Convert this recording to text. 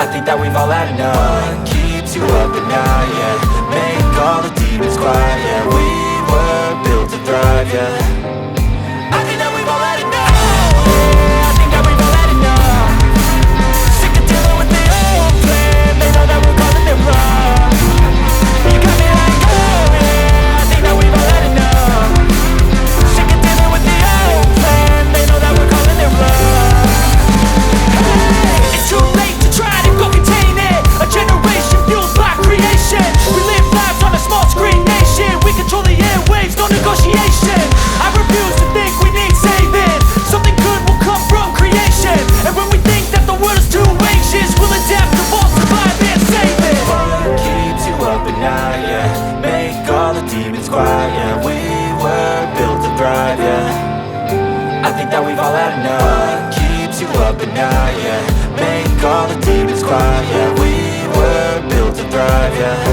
I think that we've all had enough. What keeps you up at night, yeah? Make all the demons quiet, yeah. We were built to thrive, yeah. I think that we've all had enough. Yeah, I think that we've all had enough. Sick of dealing with the old plan. They know that we're calling it wrong. You got me like, oh yeah, I think that we've all had enough. Sick of dealing with the old plan. They know that we're calling it wrong. Hey, it's too late to try to go contain it. A generation fueled by creation. We live lives on a small screen nation. We control the airwaves, no negotiation. I refuse to think we need saving. Something good will come from creation. And when we think that the world is too anxious, we'll adapt, evolve, survive and save it. What keeps you up at night, yeah? Make all the demons quiet, yeah. We were built to thrive, yeah. I think that we've all had enough. What keeps you up at night, yeah? Make all the demons quiet, yeah. We were built to thrive, yeah.